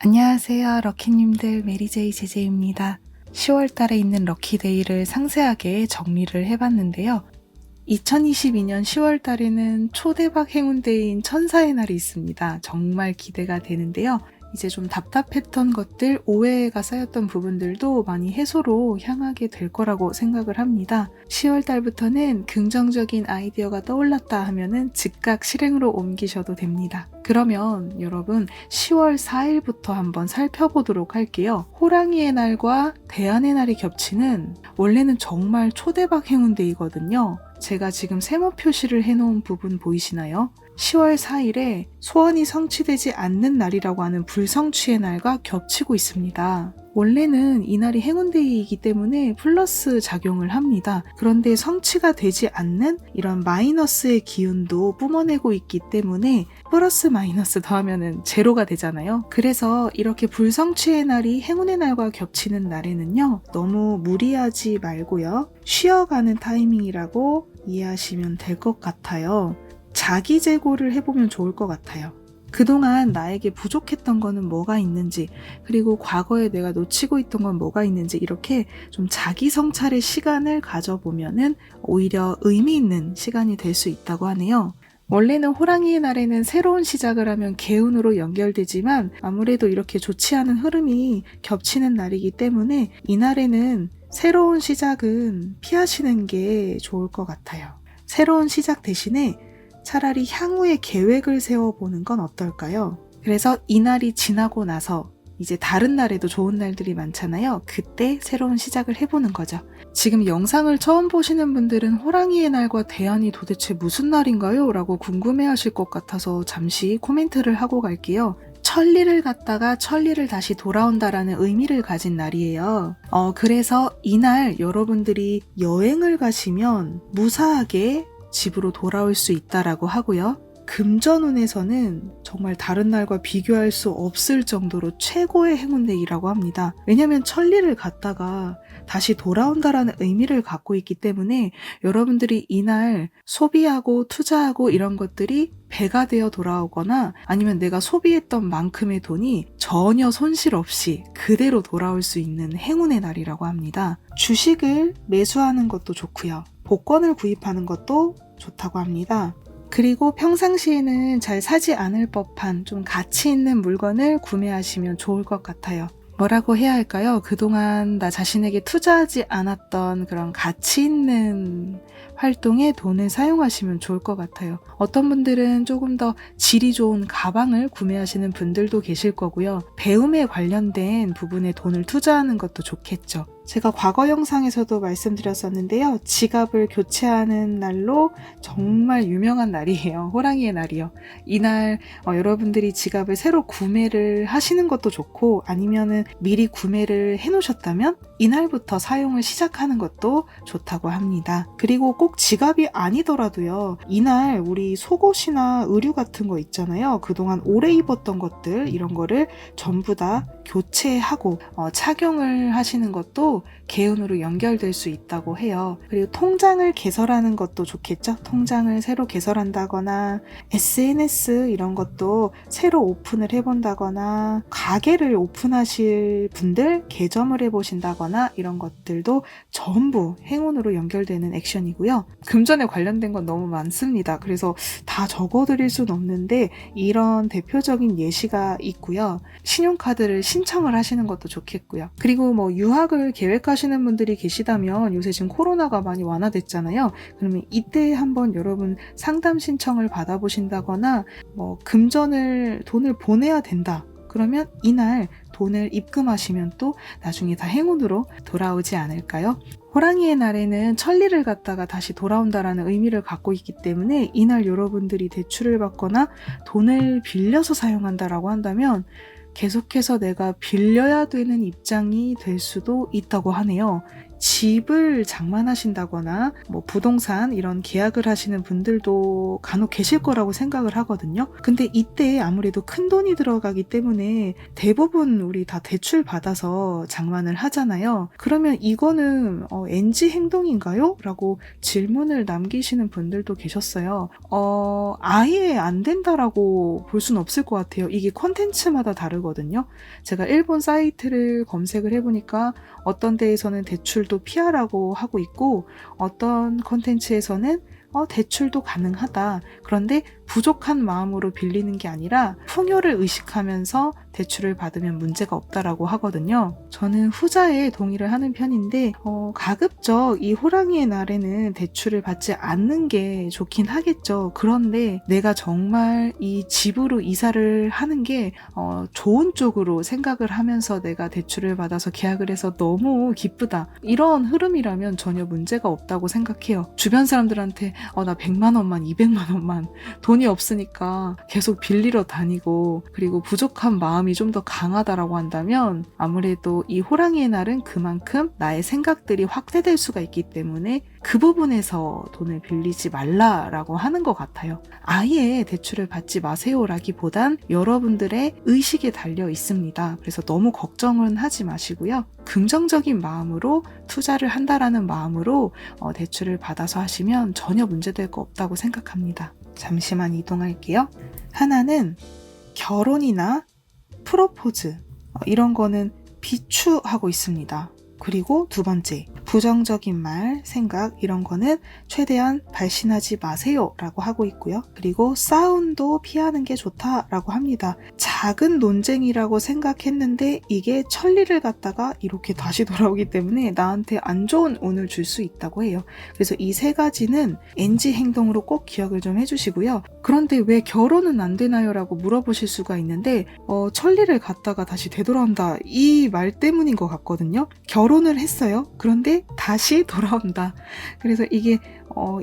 안녕하세요. 럭키님들, 메리제이 제제입니다. 10월달에 있는 럭키데이를 상세하게 정리를 해봤는데요. 2022년 10월달에는 초대박 행운데이인 천사의 날이 있습니다. 정말 기대가 되는데요. 이제 좀 답답했던 것들, 오해가 쌓였던 부분들도 많이 해소로 향하게 될 거라고 생각을 합니다. 10월달부터는 긍정적인 아이디어가 떠올랐다 하면은 즉각 실행으로 옮기셔도 됩니다. 그러면 여러분 10월 4일부터 한번 살펴보도록 할게요. 호랑이의 날과 대안의 날이 겹치는 원래는 정말 초대박 행운데이거든요. 제가 지금 세모 표시를 해놓은 부분 보이시나요? 10월 4일에 소원이 성취되지 않는 날이라고 하는 불성취의 날과 겹치고 있습니다. 원래는 이 날이 행운데이이기 때문에 플러스 작용을 합니다. 그런데 성취가 되지 않는 이런 마이너스의 기운도 뿜어내고 있기 때문에 플러스 마이너스 더하면 제로가 되잖아요. 그래서 이렇게 불성취의 날이 행운의 날과 겹치는 날에는요, 너무 무리하지 말고요, 쉬어가는 타이밍이라고 이해하시면 될 것 같아요. 자기 재고를 해보면 좋을 것 같아요. 그동안 나에게 부족했던 거는 뭐가 있는지, 그리고 과거에 내가 놓치고 있던 건 뭐가 있는지, 이렇게 좀 자기 성찰의 시간을 가져보면은 오히려 의미 있는 시간이 될 수 있다고 하네요. 원래는 호랑이의 날에는 새로운 시작을 하면 개운으로 연결되지만 아무래도 이렇게 좋지 않은 흐름이 겹치는 날이기 때문에 이 날에는 새로운 시작은 피하시는 게 좋을 것 같아요. 새로운 시작 대신에 차라리 향후의 계획을 세워보는 건 어떨까요? 그래서 이 날이 지나고 나서 이제 다른 날에도 좋은 날들이 많잖아요. 그때 새로운 시작을 해보는 거죠. 지금 영상을 처음 보시는 분들은 호랑이의 날과 대안이 도대체 무슨 날인가요? 라고 궁금해하실 것 같아서 잠시 코멘트를 하고 갈게요. 천리를 갔다가 천리를 다시 돌아온다라는 의미를 가진 날이에요. 그래서 이날 여러분들이 여행을 가시면 무사하게 집으로 돌아올 수 있다라고 하고요. 금전운에서는 정말 다른 날과 비교할 수 없을 정도로 최고의 행운데이라고 합니다. 왜냐하면 천리를 갔다가 다시 돌아온다라는 의미를 갖고 있기 때문에 여러분들이 이날 소비하고 투자하고 이런 것들이 배가 되어 돌아오거나 아니면 내가 소비했던 만큼의 돈이 전혀 손실 없이 그대로 돌아올 수 있는 행운의 날이라고 합니다. 주식을 매수하는 것도 좋고요. 복권을 구입하는 것도 좋다고 합니다. 그리고 평상시에는 잘 사지 않을 법한 좀 가치 있는 물건을 구매하시면 좋을 것 같아요. 뭐라고 해야 할까요? 그동안 나 자신에게 투자하지 않았던 그런 가치 있는 활동에 돈을 사용하시면 좋을 것 같아요. 어떤 분들은 조금 더 질이 좋은 가방을 구매하시는 분들도 계실 거고요. 배움에 관련된 부분에 돈을 투자하는 것도 좋겠죠. 제가 과거 영상에서도 말씀드렸었는데요. 지갑을 교체하는 날로 정말 유명한 날이에요. 호랑이의 날이요. 이날 여러분들이 지갑을 새로 구매를 하시는 것도 좋고 아니면은 미리 구매를 해놓으셨다면 이날부터 사용을 시작하는 것도 좋다고 합니다. 그리고 꼭 지갑이 아니더라도요. 이날 우리 속옷이나 의류 같은 거 있잖아요. 그동안 오래 입었던 것들 이런 거를 전부 다 교체하고 착용을 하시는 것도 개운으로 연결될 수 있다고 해요. 그리고 통장을 개설하는 것도 좋겠죠. 통장을 새로 개설한다거나 SNS 이런 것도 새로 오픈을 해본다거나 가게를 오픈하실 분들 개점을 해보신다거나 이런 것들도 전부 행운으로 연결되는 액션이고요. 금전에 관련된 건 너무 많습니다. 그래서 다 적어드릴 수는 없는데 이런 대표적인 예시가 있고요. 신용카드를 신청을 하시는 것도 좋겠고요. 그리고 뭐 유학을 계획하시는 분들이 계시다면 요새 지금 코로나가 많이 완화됐잖아요. 그러면 이때 한번 여러분 상담 신청을 받아보신다거나 뭐 금전을 돈을 보내야 된다. 그러면 이날 돈을 입금하시면 또 나중에 다 행운으로 돌아오지 않을까요? 호랑이의 날에는 천리를 갔다가 다시 돌아온다라는 의미를 갖고 있기 때문에 이날 여러분들이 대출을 받거나 돈을 빌려서 사용한다라고 한다면 계속해서 내가 빌려야 되는 입장이 될 수도 있다고 하네요. 집을 장만하신다거나 뭐 부동산 이런 계약을 하시는 분들도 간혹 계실 거라고 생각을 하거든요. 근데 이때 아무래도 큰 돈이 들어가기 때문에 대부분 우리 다 대출 받아서 장만을 하잖아요. 그러면 이거는 NG 행동인가요? 라고 질문을 남기시는 분들도 계셨어요. 아예 안 된다라고 볼 수는 없을 것 같아요. 이게 콘텐츠마다 다르거든요. 제가 일본 사이트를 검색을 해보니까 어떤 데에서는 대출도 피하라고 하고 있고 어떤 콘텐츠에서는 대출도 가능하다. 그런데 부족한 마음으로 빌리는 게 아니라 풍요를 의식하면서 대출을 받으면 문제가 없다라고 하거든요. 저는 후자에 동의를 하는 편인데 가급적 이 호랑이의 날에는 대출을 받지 않는 게 좋긴 하겠죠. 그런데 내가 정말 이 집으로 이사를 하는 게 좋은 쪽으로 생각을 하면서 내가 대출을 받아서 계약을 해서 너무 기쁘다. 이런 흐름이라면 전혀 문제가 없다고 생각해요. 주변 사람들한테 나 100만 원만 200만 원만 돈이 없으니까 계속 빌리러 다니고 그리고 부족한 마음이 좀 더 강하다라고 한다면 아무래도 이 호랑이의 날은 그만큼 나의 생각들이 확대될 수가 있기 때문에 그 부분에서 돈을 빌리지 말라라고 하는 것 같아요. 아예 대출을 받지 마세요라기보단 여러분들의 의식에 달려 있습니다. 그래서 너무 걱정은 하지 마시고요. 긍정적인 마음으로 투자를 한다라는 마음으로 대출을 받아서 하시면 전혀 문제될 거 없다고 생각합니다. 잠시만 이동할게요. 하나는 결혼이나 프로포즈 이런 거는 비추하고 있습니다. 그리고 두 번째, 부정적인 말, 생각 이런 거는 최대한 발신하지 마세요 라고 하고 있고요. 그리고 싸움도 피하는 게 좋다라고 합니다. 작은 논쟁이라고 생각했는데 이게 천리를 갖다가 이렇게 다시 돌아오기 때문에 나한테 안 좋은 운을 줄 수 있다고 해요. 그래서 이 세 가지는 NG 행동으로 꼭 기억을 좀 해주시고요. 그런데 왜 결혼은 안 되나요? 라고 물어보실 수가 있는데 천리를 갖다가 다시 되돌아온다 이 말 때문인 것 같거든요. 결혼을 했어요. 그런데 다시 돌아온다. 그래서 이게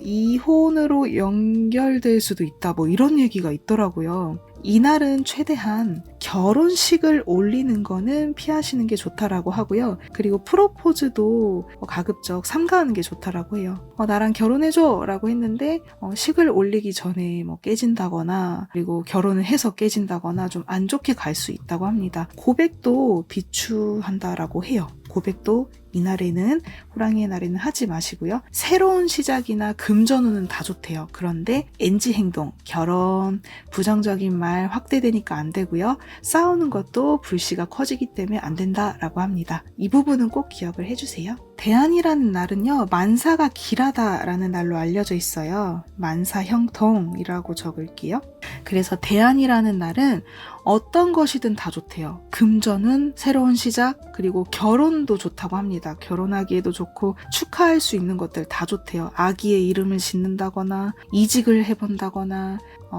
이혼으로 연결될 수도 있다. 뭐 이런 얘기가 있더라고요. 이날은 최대한 결혼식을 올리는 거는 피하시는 게 좋다라고 하고요. 그리고 프로포즈도 가급적 삼가하는 게 좋다라고 해요. 나랑 결혼해줘 라고 했는데 식을 올리기 전에 뭐 깨진다거나 그리고 결혼을 해서 깨진다거나 좀 안 좋게 갈 수 있다고 합니다. 고백도 비추한다라고 해요. 고백도 이날에는 호랑이의 날에는 하지 마시고요. 새로운 시작이나 금전운은 다 좋대요. 그런데 NG 행동, 결혼, 부정적인 말 확대되니까 안 되고요. 싸우는 것도 불씨가 커지기 때문에 안 된다라고 합니다. 이 부분은 꼭 기억을 해주세요. 대안이라는 날은요. 만사가 길하다라는 날로 알려져 있어요. 만사형통이라고 적을게요. 그래서 대안이라는 날은 어떤 것이든 다 좋대요. 금전은 새로운 시작, 그리고 결혼도 좋다고 합니다. 결혼하기에도 좋고 축하할 수 있는 것들 다 좋대요. 아기의 이름을 짓는다거나 이직을 해본다거나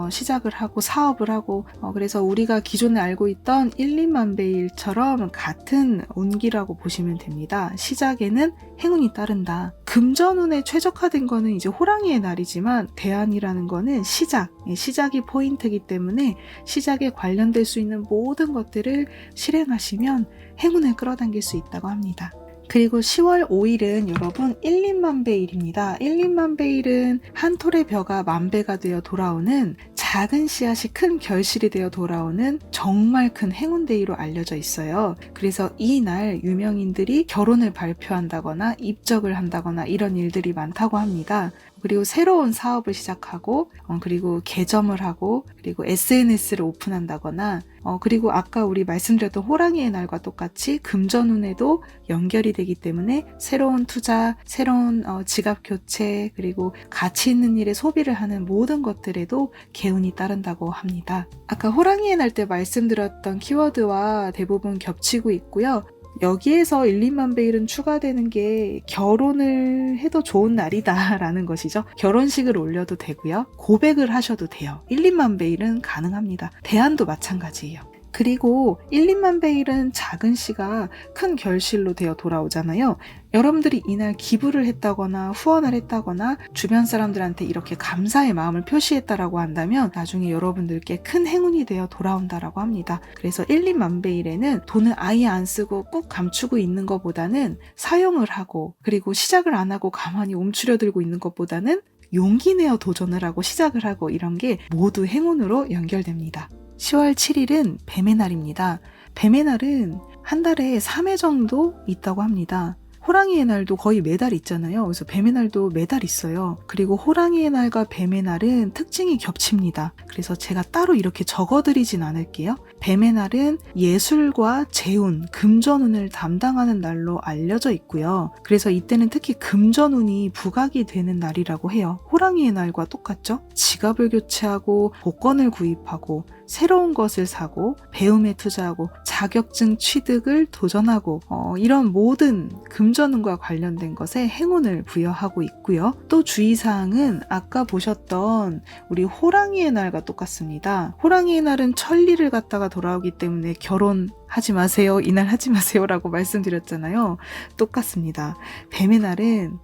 시작을 하고 사업을 하고 그래서 우리가 기존에 알고 있던 1, 2만 베일처럼 같은 운기라고 보시면 됩니다. 시작에는 행운이 따른다. 금전운에 최적화된 거는 이제 호랑이의 날이지만 대안이라는 거는 시작이 포인트이기 때문에 시작에 관련될 수 있는 모든 것들을 실행하시면 행운을 끌어당길 수 있다고 합니다. 그리고 10월 5일은 여러분 1, 2만 베일입니다. 1, 2만 베일은 한 톨의 벼가 만 배가 되어 돌아오는 작은 씨앗이 큰 결실이 되어 돌아오는 정말 큰 행운데이로 알려져 있어요. 그래서 이 날 유명인들이 결혼을 발표한다거나 입적을 한다거나 이런 일들이 많다고 합니다. 그리고 새로운 사업을 시작하고 그리고 개점을 하고 그리고 SNS를 오픈한다거나 그리고 아까 우리 말씀드렸던 호랑이의 날과 똑같이 금전운에도 연결이 되기 때문에 새로운 투자, 새로운 지갑 교체 그리고 가치 있는 일에 소비를 하는 모든 것들에도 개운이 따른다고 합니다. 아까 호랑이의 날 때 말씀드렸던 키워드와 대부분 겹치고 있고요. 여기에서 1, 2만 베일은 추가되는 게 결혼을 해도 좋은 날이다 라는 것이죠. 결혼식을 올려도 되고요. 고백을 하셔도 돼요. 1, 2만 베일은 가능합니다. 대안도 마찬가지예요. 그리고 1, 2만 베일은 작은 씨가 큰 결실로 되어 돌아오잖아요. 여러분들이 이날 기부를 했다거나 후원을 했다거나 주변 사람들한테 이렇게 감사의 마음을 표시했다라고 한다면 나중에 여러분들께 큰 행운이 되어 돌아온다라고 합니다. 그래서 1, 2만 베일에는 돈을 아예 안 쓰고 꾹 감추고 있는 것보다는 사용을 하고, 그리고 시작을 안 하고 가만히 움츠려들고 있는 것보다는 용기 내어 도전을 하고 시작을 하고, 이런 게 모두 행운으로 연결됩니다. 10월 7일은 뱀의 날입니다. 뱀의 날은 한 달에 3회 정도 있다고 합니다. 호랑이의 날도 거의 매달 있잖아요. 그래서 뱀의 날도 매달 있어요. 그리고 호랑이의 날과 뱀의 날은 특징이 겹칩니다. 그래서 제가 따로 이렇게 적어드리진 않을게요. 뱀의 날은 예술과 재운, 금전운을 담당하는 날로 알려져 있고요. 그래서 이때는 특히 금전운이 부각이 되는 날이라고 해요. 호랑이의 날과 똑같죠? 지갑을 교체하고 복권을 구입하고 새로운 것을 사고 배움에 투자하고 자격증 취득을 도전하고 이런 모든 금전운과 관련된 것에 행운을 부여하고 있고요. 또 주의사항은 아까 보셨던 우리 호랑이의 날과 똑같습니다. 호랑이의 날은 천리를 갔다가 돌아오기 때문에 결혼하지 마세요, 이날 하지 마세요 라고 말씀드렸잖아요. 똑같습니다. 뱀의 날은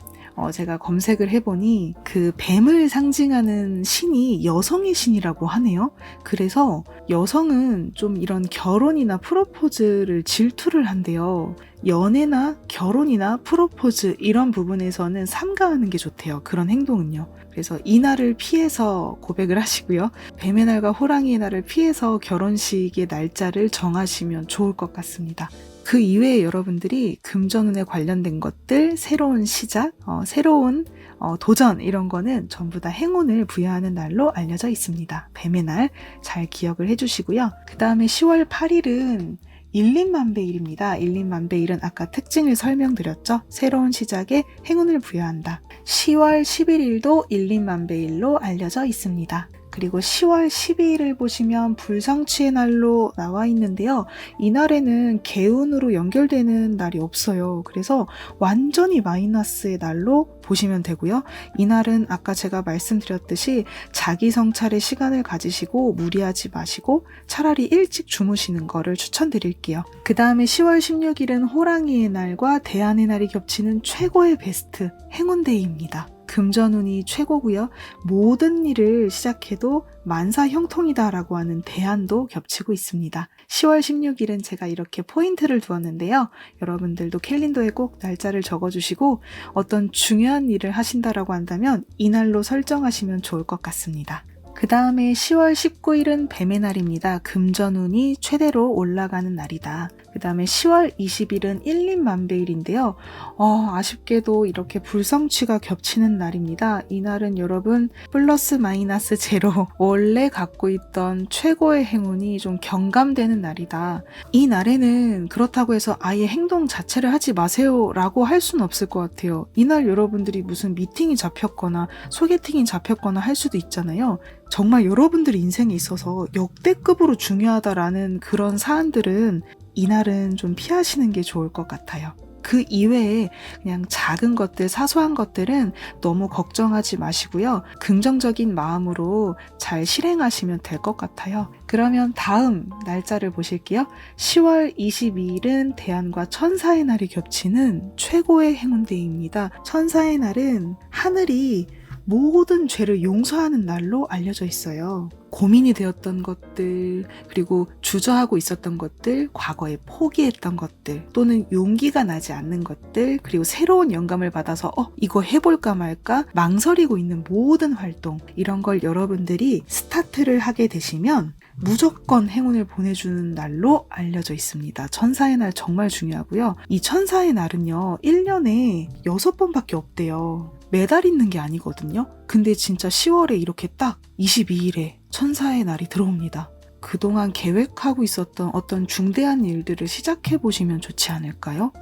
제가 검색을 해보니 그 뱀을 상징하는 신이 여성의 신이라고 하네요. 그래서 여성은 좀 이런 결혼이나 프로포즈를 질투를 한대요. 연애나 결혼이나 프로포즈 이런 부분에서는 삼가하는 게 좋대요. 그런 행동은요. 그래서 이 날을 피해서 고백을 하시고요. 뱀의 날과 호랑이의 날을 피해서 결혼식의 날짜를 정하시면 좋을 것 같습니다. 그 이외에 여러분들이 금전운에 관련된 것들, 새로운 시작, 새로운 도전 이런 거는 전부 다 행운을 부여하는 날로 알려져 있습니다. 뱀의 날 잘 기억을 해주시고요. 그 다음에 10월 8일은 1, 2만 베일입니다. 1, 2만 베일은 아까 특징을 설명드렸죠. 새로운 시작에 행운을 부여한다. 10월 11일도 1, 2만 베일로 알려져 있습니다. 그리고 10월 12일을 보시면 불성취의 날로 나와 있는데요. 이 날에는 개운으로 연결되는 날이 없어요. 그래서 완전히 마이너스의 날로 보시면 되고요. 이 날은 아까 제가 말씀드렸듯이 자기 성찰의 시간을 가지시고 무리하지 마시고 차라리 일찍 주무시는 거를 추천드릴게요. 그 다음에 10월 16일은 호랑이의 날과 대안의 날이 겹치는 최고의 베스트 행운데이입니다. 금전운이 최고고요. 모든 일을 시작해도 만사형통이다 라고 하는 대안도 겹치고 있습니다. 10월 16일은 제가 이렇게 포인트를 두었는데요. 여러분들도 캘린더에 꼭 날짜를 적어주시고 어떤 중요한 일을 하신다라고 한다면 이날로 설정하시면 좋을 것 같습니다. 그 다음에 10월 19일은 뱀의 날입니다. 금전운이 최대로 올라가는 날이다. 그 다음에 10월 20일은 1, 2만 베일인데요. 아쉽게도 이렇게 불성취가 겹치는 날입니다. 이 날은 여러분 플러스 마이너스 제로, 원래 갖고 있던 최고의 행운이 좀 경감되는 날이다. 이 날에는 그렇다고 해서 아예 행동 자체를 하지 마세요 라고 할 수는 없을 것 같아요. 이날 여러분들이 무슨 미팅이 잡혔거나 소개팅이 잡혔거나 할 수도 있잖아요. 정말 여러분들 인생에 있어서 역대급으로 중요하다라는 그런 사안들은 이날은 좀 피하시는 게 좋을 것 같아요. 그 이외에 그냥 작은 것들, 사소한 것들은 너무 걱정하지 마시고요. 긍정적인 마음으로 잘 실행하시면 될 것 같아요. 그러면 다음 날짜를 보실게요. 10월 22일은 대안과 천사의 날이 겹치는 최고의 행운데이입니다. 천사의 날은 하늘이 모든 죄를 용서하는 날로 알려져 있어요. 고민이 되었던 것들, 그리고 주저하고 있었던 것들, 과거에 포기했던 것들, 또는 용기가 나지 않는 것들, 그리고 새로운 영감을 받아서 이거 해볼까 말까 망설이고 있는 모든 활동, 이런 걸 여러분들이 스타트를 하게 되시면 무조건 행운을 보내주는 날로 알려져 있습니다. 천사의 날 정말 중요하고요. 이 천사의 날은요, 1년에 6번밖에 없대요. 매달 있는 게 아니거든요. 근데 진짜 10월에 이렇게 딱 22일에 천사의 날이 들어옵니다. 그동안 계획하고 있었던 어떤 중대한 일들을 시작해 보시면 좋지 않을까요?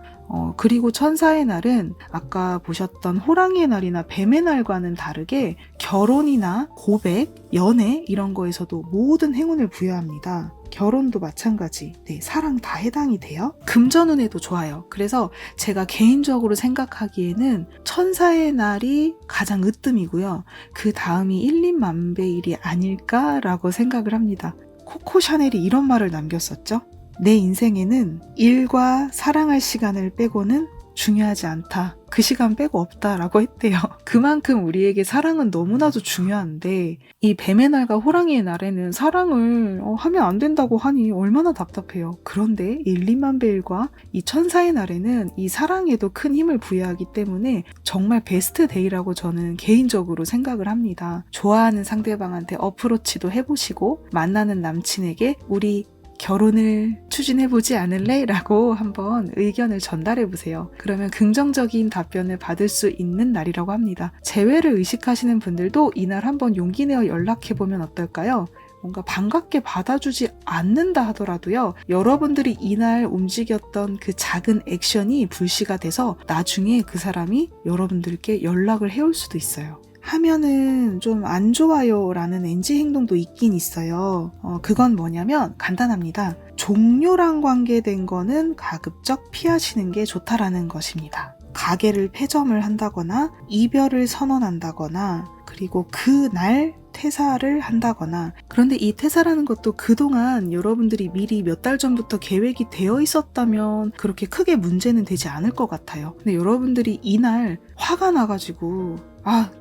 그리고 천사의 날은 아까 보셨던 호랑이의 날이나 뱀의 날과는 다르게 결혼이나 고백, 연애 이런 거에서도 모든 행운을 부여합니다. 결혼도 마찬가지, 사랑 다 해당이 돼요. 금전운에도 좋아요. 그래서 제가 개인적으로 생각하기에는 천사의 날이 가장 으뜸이고요. 그 다음이 1, 2만 베일이 아닐까라고 생각을 합니다. 코코 샤넬이 이런 말을 남겼었죠. 내 인생에는 일과 사랑할 시간을 빼고는 중요하지 않다. 그 시간 빼고 없다라고 했대요. 그만큼 우리에게 사랑은 너무나도 중요한데 이 뱀의 날과 호랑이의 날에는 사랑을 하면 안 된다고 하니 얼마나 답답해요. 그런데 1, 2만 베일과 이 천사의 날에는 이 사랑에도 큰 힘을 부여하기 때문에 정말 베스트 데이라고 저는 개인적으로 생각을 합니다. 좋아하는 상대방한테 어프로치도 해보시고 만나는 남친에게 우리 결혼을 추진해보지 않을래? 라고 한번 의견을 전달해보세요. 그러면 긍정적인 답변을 받을 수 있는 날이라고 합니다. 재회를 의식하시는 분들도 이날 한번 용기 내어 연락해보면 어떨까요? 뭔가 반갑게 받아주지 않는다 하더라도요. 여러분들이 이날 움직였던 그 작은 액션이 불씨가 돼서 나중에 그 사람이 여러분들께 연락을 해올 수도 있어요. 하면은 좀 안 좋아요 라는 NG 행동도 있긴 있어요. 그건 뭐냐면 간단합니다. 종료랑 관계된 거는 가급적 피하시는 게 좋다라는 것입니다. 가게를 폐점을 한다거나 이별을 선언한다거나 그리고 그날 퇴사를 한다거나 그런데 이 퇴사라는 것도 그동안 여러분들이 미리 몇 달 전부터 계획이 되어 있었다면 그렇게 크게 문제는 되지 않을 것 같아요. 근데 여러분들이 이날 화가 나가지고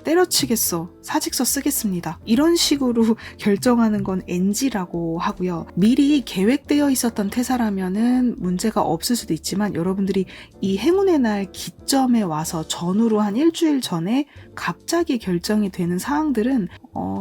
때려치겠어. 사직서 쓰겠습니다. 이런 식으로 결정하는 건 NG라고 하고요. 미리 계획되어 있었던 퇴사라면은 문제가 없을 수도 있지만 여러분들이 이 행운의 날 기점에 와서 전후로 한 일주일 전에 갑자기 결정이 되는 사항들은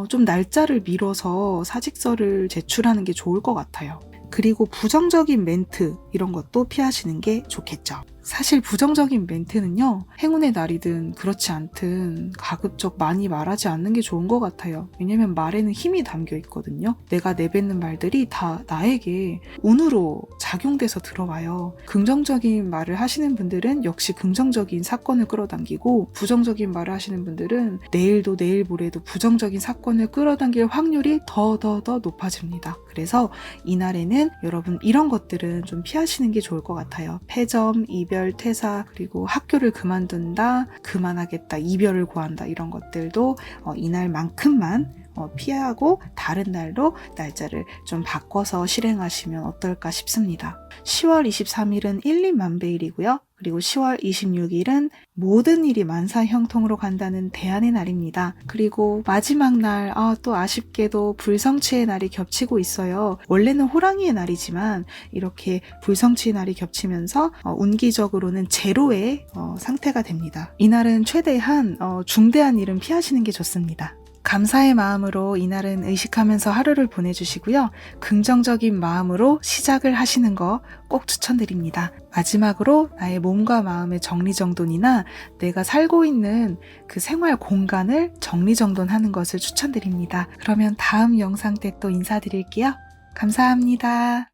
좀 날짜를 미뤄서 사직서를 제출하는 게 좋을 것 같아요. 그리고 부정적인 멘트 이런 것도 피하시는 게 좋겠죠. 사실 부정적인 멘트는요. 행운의 날이든 그렇지 않든 가급적 많이 말하지 않는 게 좋은 것 같아요. 왜냐면 말에는 힘이 담겨 있거든요. 내가 내뱉는 말들이 다 나에게 운으로 작용돼서 들어와요. 긍정적인 말을 하시는 분들은 역시 긍정적인 사건을 끌어당기고 부정적인 말을 하시는 분들은 내일도 내일 모레도 부정적인 사건을 끌어당길 확률이 더 높아집니다. 그래서 이날에는 여러분 이런 것들은 좀 피하시는 게 좋을 것 같아요. 폐점, 이별, 퇴사, 그리고 학교를 그만둔다, 그만하겠다, 이별을 고한다 이런 것들도 이날만큼만 피하고 다른 날로 날짜를 좀 바꿔서 실행하시면 어떨까 싶습니다. 10월 23일은 1, 2만 베일이고요. 그리고 10월 26일은 모든 일이 만사형통으로 간다는 대안의 날입니다. 그리고 마지막 날 또 아쉽게도 불성취의 날이 겹치고 있어요. 원래는 호랑이의 날이지만 이렇게 불성취의 날이 겹치면서 운기적으로는 제로의 상태가 됩니다. 이날은 최대한 중대한 일은 피하시는 게 좋습니다. 감사의 마음으로 이날은 의식하면서 하루를 보내주시고요. 긍정적인 마음으로 시작을 하시는 거 꼭 추천드립니다. 마지막으로 나의 몸과 마음의 정리정돈이나 내가 살고 있는 그 생활 공간을 정리정돈하는 것을 추천드립니다. 그러면 다음 영상 때 또 인사드릴게요. 감사합니다.